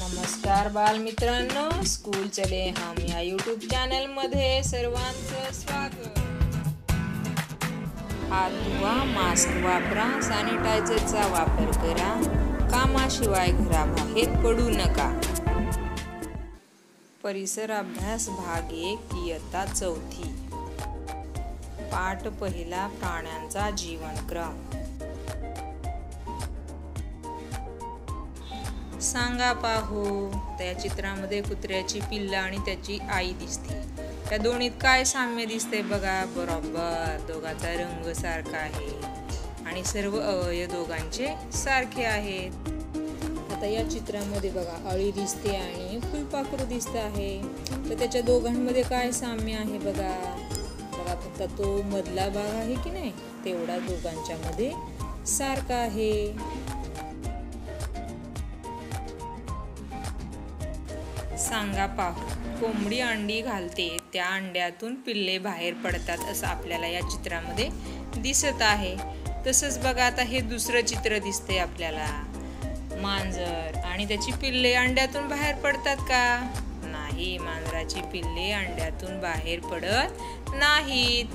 नमस्कार बालमित्रांनो, स्कूल चले हम या यूट्यूब चॅनल मध्ये सर्वांचं स्वागत। हात धुवा, मास्क वापरा, सॅनिटायझरचा वापर करा, कामाशिवाय घराबाहेर पडू नका। परिसर अभ्यास भाग 1 इयत्ता 4। पाठ पहिला, प्राण्यांचा जीवनक्रम। सांगा पाहू। त्या चित्रामध्ये कुत्र्याची पिल्लं आणि त्याची आई दिसते। त्या दोन्हीत काय साम्य दिसते बघा। बरोबर, दोघांचा रंग सारखा आहे आणि सर्व अवयव दोघांचे सारखे आहेत। आता या चित्रामध्ये बघा, अळी दिसते आणि फुलपाखरू दिसत आहे। तर त्याच्या दोघांमध्ये काय साम्य आहे बघा। फक्त तो मधला भाग आहे की नाही, तेवढा दोघांच्या मध्ये सारखा आहे। सांगा पाहू। कोंबडी अंडी घालते, त्या अंड्यातून पिल्ले बाहेर पडतात असं आपल्याला या चित्रामध्ये दिसत आहे। तसंच बघा, आता हे दुसरं चित्र दिसते आपल्याला। मांजर आणि त्याची पिल्ले अंड्यातून बाहेर पडतात का? नाही, मांजराची पिल्ले अंड्यातून बाहेर पडत नाहीत।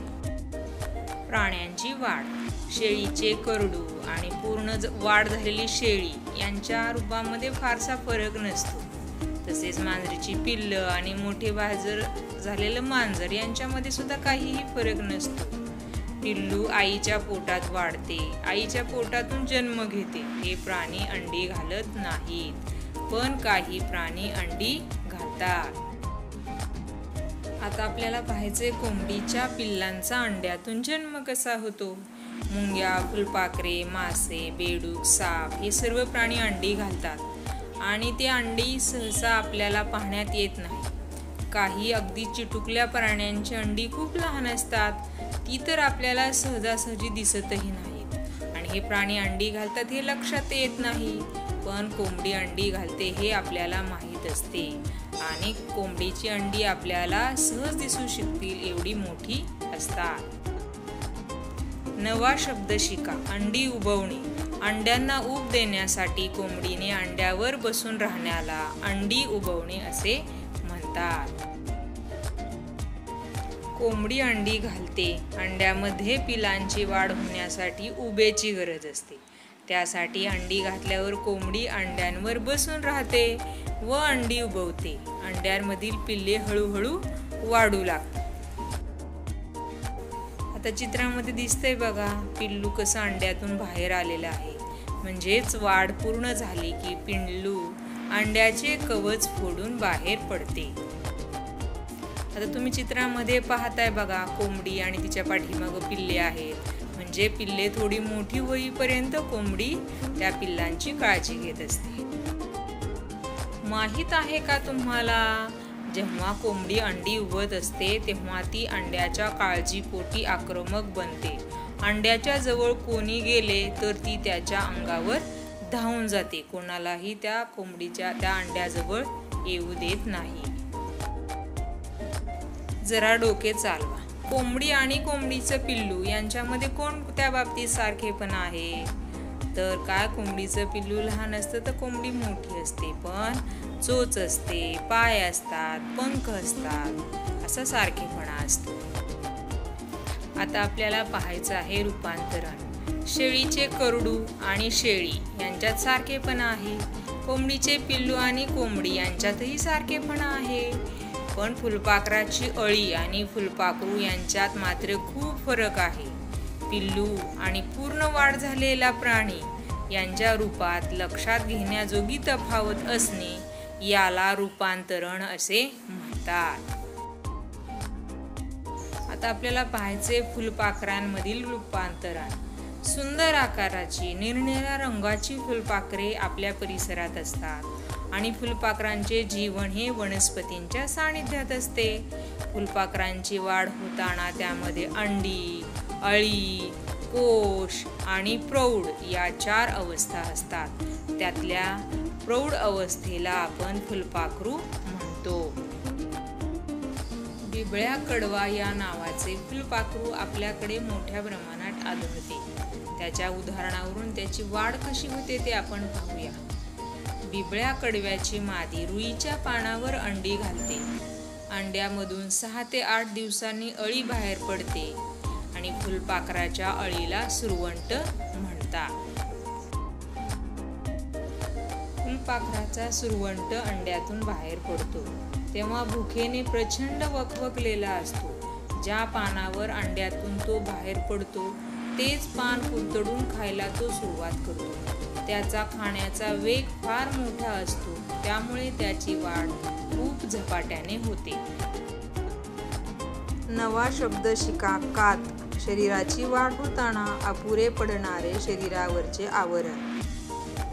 प्राण्यांची वाढ। शेळीचे करडू आणि पूर्ण वाढ झालेली शेळी यांच्या रूपामध्ये फारसा फरक नसतो। तसेच मांजरीची पिल्लं आणि मोठे बाजर झालेलं मांजर यांच्यामध्ये सुद्धा काहीही फरक नसतो। पिल्लू आईच्या पोटात वाढते, आईच्या पोटातून जन्म घेते। हे प्राणी अंडी घालत नाहीत, पण काही प्राणी अंडी घालतात। आता आपल्याला पाहायचे कोंबडीच्या पिल्लांचा अंड्यातून जन्म कसा होतो। मुंग्या, फुलपाखरे, मासे, बेडूक, साप हे सर्व प्राणी अंडी घालतात आणि ते अंडी सहसा आपल्याला पाहण्यात येत नाही। काही अगदी चिटुकल्या प्राण्यांची अंडी खूप लहान असतात, ती तर आपल्याला सहजासहजी दिसतही नाहीत आणि हे प्राणी अंडी घालतात हे लक्षात येत नाही। पण कोंबडी अंडी घालते हे आपल्याला माहीत असते आणि कोंबडीची अंडी आपल्याला सहज दिसू शकतील एवढी मोठी असतात। नवा शब्द शिका। अंडी उबवणे। अंड्यांना ऊब देण्यासाठी कोंबडीने अंड्यावर बसून राहण्याला अंडी उबवणे असे म्हणतात। कोंबडी अंडी घालते। अंड्यामध्ये पिलांची वाढ होण्यासाठी उबेची गरज असते। त्यासाठी अंडी घातल्यावर कोंबडी अंड्यांवर बसून राहते व अंडी उबवते। अंड्यांमधील पिल्ले हळूहळू वाढू लागतात। आता चित्रामध्ये दिसतंय बघा, पिल्लू कसं अंड्यातून बाहेर आलेलं आहे। म्हणजेच वाढ पूर्ण झाली की पिल्लू अंड्याचे कवच फोडून बाहेर पडते। आता तुम्ही चित्रामध्ये पाहताय बघा, कोंबडी आणि तिच्या पाठीमागे पिल्ले आहेत। म्हणजे पिल्ले थोडी मोठी होईपर्यंत कोंबडी त्या पिल्लांची काळजी घेत असते। माहित आहे का तुम्हाला, जेव्हा कोंबडी अंडी उबवत असते तेव्हा ती अंड्याच्या काळजीपोटी आक्रमक बनते। अंड्याच्या जवळ कोणी गेले तर ती त्याच्या अंगावर धावून जाते। कोणालाही त्या कोंबडीच्या त्या अंड्याजवळ येऊ देत नाही। जरा डोके चालवा। कोंबडी आणि कोंबडीचं पिल्लू यांच्यामध्ये कोणत्या बाबतीत सारखेपणा आहे? तर काय, कोंबडीचं पिल्लू लहान असतं तर कोंबडी मोठी असते, पण चोच असते, पाय असतात, पंख असतात, असा सारखेपणा असतो। आता आपल्याला पाहायचं आहे रूपांतरण। शेळीचे करडू आणि शेळी यांच्यात सारखेपणा आहे। कोंबडीचे पिल्लू आणि कोंबडी यांच्यातही सारखेपणा आहे, पण फुलपाखराची अळी आणि फुलपाखरू यांच्यात मात्र खूप फरक आहे। पिल्लू आणि पूर्ण वाढ झालेला प्राणी यांच्या रूपात लक्षात घेण्याजोगी तफावत असणे याला रूपांतरण असे म्हणतात। आता आपल्याला पाहायचे फुलपाखरांमधील रूपांतरण। सुंदर आकाराची निरनिराळ्या रंगाची फुलपाखरे आपल्या परिसरात असतात आणि फुलपाखरांचे जीवन हे वनस्पतींच्या सानिध्यात असते। फुलपाखरांची वाढ होताना त्यामध्ये अंडी, अळी, कोश आणि प्रौढ या 4 अवस्था असतात। त्यातल्या प्रौढ अवस्थेला आपण फुलपाखरू म्हणतो। बिबळ्या कडवा या नावाचे फुलपाखरू आपल्याकडे मोठ्या प्रमाणात आढळते। त्याच्या उदाहरणावरून त्याची वाढ कशी होते ते आपण पाहूया। बिबळ्या कडव्याची मादी रुईच्या पानावर अंडी घालते. अंड्यामधून 6 ते 8 दिवसांनी अळी बाहेर पडते आणि फुलपाखराच्या अळीला सुरवंट म्हणतात. फुलपाखराचा सुरवंट अंड्यातून बाहेर पडतो तेव्हा भुकेने प्रचंड वखवकलेला असतो. ज्या पानावर अंड्यातून तो बाहेर पडतो तेच पान कुरतडून खायला तो सुरुवात करतो. त्याचा खाण्याचा वेग फार मोठा असतो, त्यामुळे त्याची वाढ खूप झपाट्याने होते. नवा शब्द शिका. कात. शरीराची वाढ होताना अपुरे पडणारे शरीरावरचे आवरण.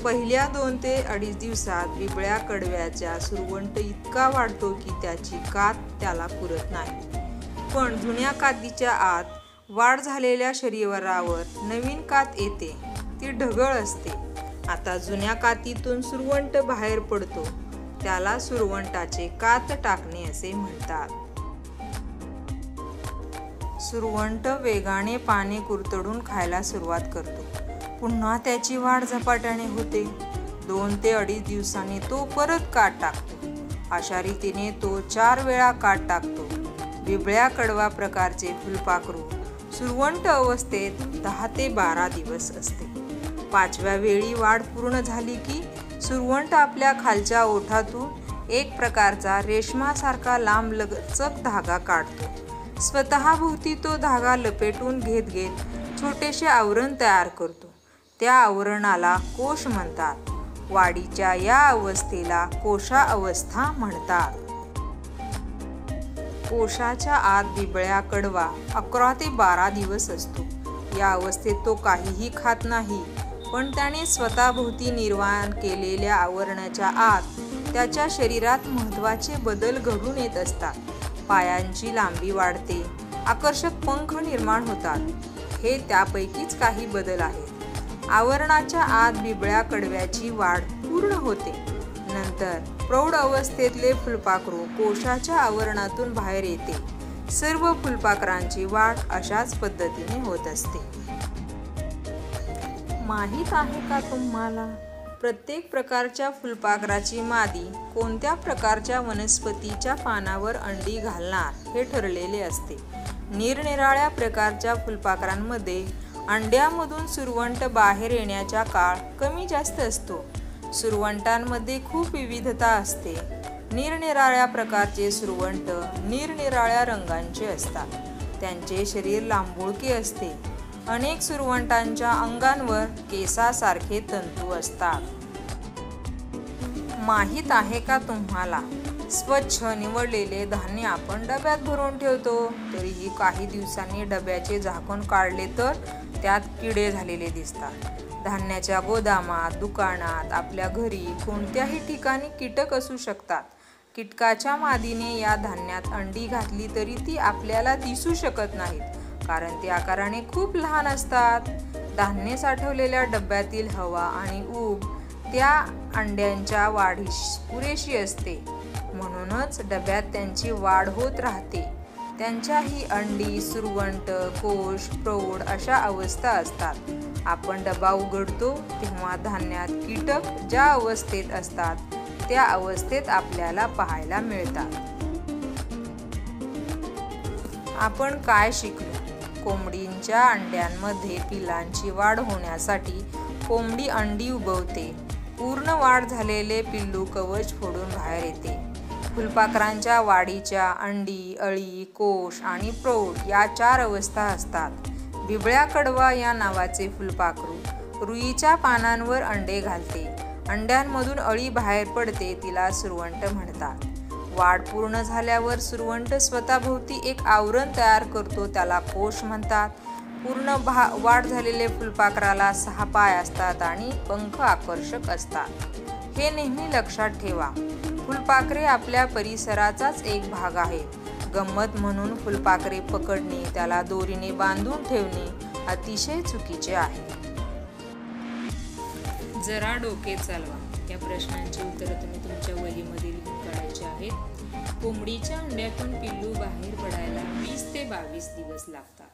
पहिल्या 2 ते 2.5 दिवसात बिबळ्या कडव्याचा सुरवंट इतका वाढतो की त्याची कात त्याला पुरत नाही. पण जुन्या कातीच्या आत वाढ झालेल्या शरीरावर नवीन कात येते, ती ढगळ असते. आता जुन्या कातीतून सुरवंट बाहेर पडतो, त्याला सुरवंटाचे कात टाकणे असे म्हणतात. सुरवंट वेगाने पाने कुरतडून खायला सुरुवात करतो. पुन्हा त्याची वाढ झपाट्याने होते. 2 ते 2.5 दिवसांनी तो परत कात टाकतो. अशा रीतीने तो 4 वेळा कात टाकतो. बिबळ्या कडवा प्रकारचे फुलपाखरू सुरवंट अवस्थेत 10 ते 12 दिवस असते. 5व्या वेळी वाढ पूर्ण झाली की सुरवंट आपल्या खालच्या ओठातून एक प्रकारचा रेशमासारखा लांब लचक धागा काढतो. स्वतःभोवती तो धागा लपेटून घेत छोटेसे आवरण तयार करतो. त्या आवरणाला कोश म्हणतात. वाढीच्या या अवस्थेला कोशा अवस्था म्हणतात. कोशाच्या आत बिबळ्या कडवा 11 ते 12 दिवस असतो. या अवस्थेत तो काहीही खात नाही, पण त्याने स्वतःभोवती निर्माण केलेल्या आवरणाच्या आत त्याच्या शरीरात महत्त्वाचे बदल घडून येत असतात. पायांची लांबी वाढते, आकर्षक पंख निर्माण होतात. हे त्यापैकीच काही बदल आहेत. आवरणाच्या आत बिबळ्या कडव्याची वाढ पूर्ण होते. नंतर प्रौढ अवस्थेतले फुलपाखरू कोशाच्या आवरणातून बाहेर येते. सर्व फुलपाखरांची वाढ अशाच पद्धतीने होत असते. माहीत आहे का तुम्हाला, प्रत्येक प्रकारच्या फुलपाखराची मादी कोणत्या प्रकारच्या वनस्पतीच्या पानावर अंडी घालणार हे ठरलेले असते. निरनिराळ्या प्रकारच्या फुलपाखरांमध्ये अंड्यामधून सुरवंट बाहेर येण्याचा काळ कमी जास्त असतो. सुरवंटांमध्ये खूप विविधता असते. निरनिराळ्या प्रकारचे सुरवंट निरनिराळ्या रंगांचे असतात. त्यांचे शरीर लांबुळके असते. अनेक सुरवंटांच्या अंगांवर केसासारखे तंतू असतात. माहीत आहे का तुम्हाला, स्वच्छ निवडलेले धान्य आपण डब्यात भरून ठेवतो, तरीही काही दिवसांनी डब्याचे झाकण काढले तर त्यात किडे झालेले दिसतात. धान्याच्या गोदामात, दुकानात, आपल्या घरी कोणत्याही ठिकाणी कीटक असू शकतात. कीटकाच्या मादीने या धान्यात अंडी घातली तरी ती आपल्याला दिसू शकत नाहीत, कारण ते आकाराने खूप लहान असतात. धान्य साठवलेल्या डब्यातील हवा आणि ऊब त्या अंड्यांच्या वाढीस पुरेशी असते. म्हणूनच डब्यात त्यांची वाढ होत राहते. त्यांच्याही अंडी, सुरवंट, कोश, प्रौढ अशा अवस्था असतात. आपण डबा उघडतो तेव्हा धान्यात कीटक ज्या अवस्थेत असतात त्या अवस्थेत आपल्याला पाहायला मिळतात. आपण काय शिकलो? कोंबडींच्या अंड्यांमध्ये पिल्लांची वाढ होण्यासाठी कोंबडी अंडी उबवते. पूर्ण वाढ झालेले पिल्लू कवच फोडून बाहेर येते. फुलपाखरांच्या वाढीच्या अंडी, अळी, कोश आणि प्रौढ या 4 अवस्था असतात. बिबळ्या कडवा या नावाचे फुलपाखरू रुईच्या पानांवर अंडे घालते. अंड्यांमधून अळी बाहेर पडते, तिला सुरवंट म्हणतात. वाढ पूर्ण झाल्यावर सुरवंट स्वतःभोवती एक आवरण तयार करतो, त्याला कोश म्हणतात. पूर्ण वाढ झालेले फुलपाखराला 6 पाय असतात आणि पंख आकर्षक असतात. हे नेहमी लक्षात ठेवा. फुलपाखरे आपल्या परिसराचाच एक भाग आहेत. गंमत म्हणून फुलपाखरे पकडणे, त्याला दोरीने बांधून ठेवणे अतिशय चुकीचे आहे. जरा डोके चालवा. या प्रश्नांची उत्तरं तुम्ही तुमच्या वहीमध्ये लिहून काढायची आहेत. कोंबडीच्या अंड्यातून पिल्लू बाहेर पडायला 20 ते 22 दिवस लागतात.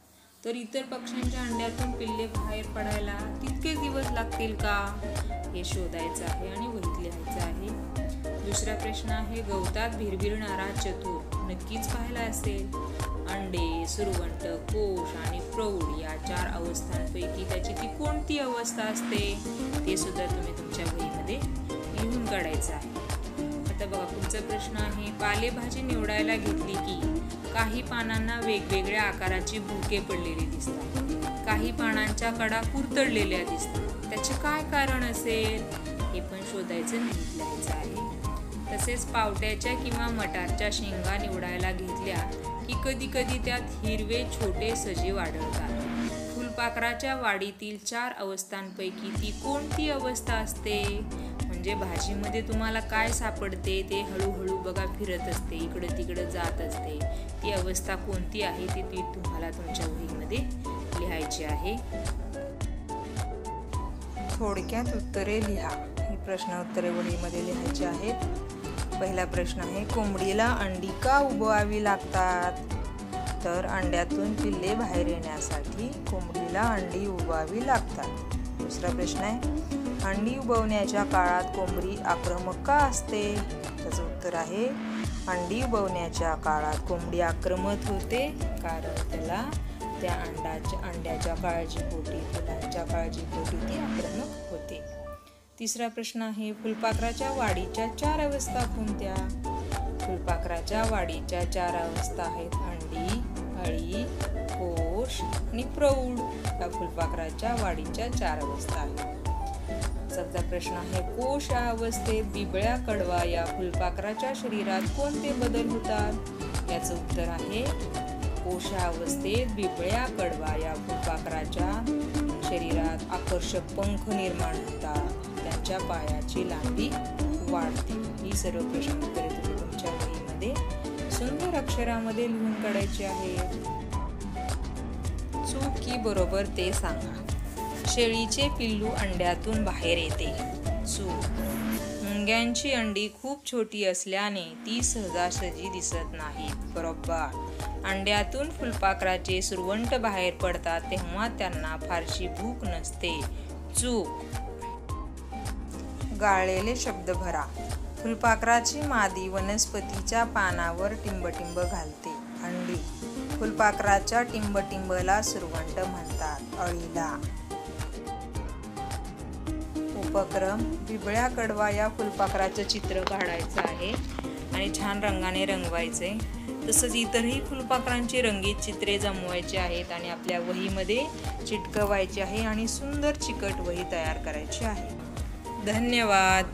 तर इतर पक्ष्यांच्या अंड्यातून पिल्ले बाहेर पडायला तितकेच दिवस लागतील का, हे शोधायचं आहे आणि वहीत लिहायचं आहे. दुसरा प्रश्न आहे, गवतात भिरभिरणारा चतुर नक्कीच पाहिला असेल. अंडे, सुरवंट, कोश आणि प्रौढ या 4 अवस्थांपैकी त्याची ती कोणती अवस्था असते, ते सुद्धा तुम्ही तुमच्या वहीमध्ये लिहून काढायचं आहे. आता बघा पुढचा प्रश्न आहे, पालेभाजी निवडायला घेतली की काही पानांना वेगवेगळ्या आकाराची भुके पडलेली दिसतात, काही पानांच्या कडा कुरतडलेल्या दिसतात. त्याचे काय कारण असेल, हे पण शोधायचं आणि लिहायचं आहे. तसेच पावट्याच्या किंवा मटारच्या शेंगा निवडायला घेतल्या की कधी कधी त्यात हिरवे छोटे सजीव आढळतात. फुलपाखराच्या वाडीतील 4 अवस्थांपैकी ती कोणती अवस्था असते, म्हणजे भाजीमध्ये तुम्हाला काय सापडते ते हळूहळू बघा फिरत असते, इकडं तिकडं जात असते, ती अवस्था कोणती आहे ती तुम्हाला तुमच्या वहीमध्ये लिहायची आहे. थोडक्यात उत्तरे लिहा. ही प्रश्न उत्तरे वहीमध्ये लिहायची आहेत. पहिला प्रश्न आहे, कोंबडीला अंडी का उबवावी लागतात, तर अंड्यातून पिल्ले बाहेर येण्यासाठी कोंबडीला अंडी उबवावी लागतात. दुसरा प्रश्न आहे, अंडी उबवण्याच्या काळात कोंबडी आक्रमक का असते, त्याचं उत्तर आहे, अंडी उबवण्याच्या काळात कोंबडी आक्रमक होते कारण त्याला त्या अंड्याच्या काळजीपोटी, पिल्लांच्या काळजीपोटी ती आक्रमक होते. तिसरा प्रश्न आहे, फुलपाखराच्या वाढीच्या 4 अवस्था कोणत्या. फुलपाखराच्या वाढीच्या 4 अवस्था आहेत अंडी, अळी, कोश आणि प्रौढ. या फुलपाखराच्या वाढीच्या 4 अवस्था आहेत. 7वा प्रश्न आहे, कोश या अवस्थेत बिबळ्या कडवा या फुलपाखराच्या शरीरात कोणते बदल होतात, याचं उत्तर आहे, कोश या अवस्थेत बिबळ्या कडवा या फुलपाखराच्या शरीरात आकर्षक पंख निर्माण होतात, त्यांच्या पायाची लांबी वाढते. ही सर्व प्रश्न उत्तरे तुम्ही तुमच्या वहीमध्ये सुंदर अक्षरामध्ये लिहून काढायची आहेत. चूक की बरोबर ते सांगा. शेळीचे पिल्लू अंड्यातून बाहेर येते. चूक. मुंग्यांची अंडी खूप छोटी असल्याने ती सहजासहजी दिसत नाहीत. बरोबर. अंड्यातून फुलपाखराचे सुरवंट बाहेर पडतात तेव्हा त्यांना फारशी भूक नसते. चूक. गाळलेले शब्द भरा. फुलपाखराची मादी वनस्पतीच्या पानावर टिंबटिंब घालते. अंडी. फुलपाखराच्या टिंबटिंबला सुरवंट म्हणतात. अळीला. उपक्रम, बिबळ्या कडवा या फुलपाखराचं चित्र काढायचं आहे आणि छान रंगाने रंगवायचे. तसंच इतरही फुलपाखरांची रंगीत चित्रे जमवायची आहेत आणि आपल्या वहीमध्ये चिटकवायची आहे आणि सुंदर चिकट वही तयार करायची आहे. धन्यवाद.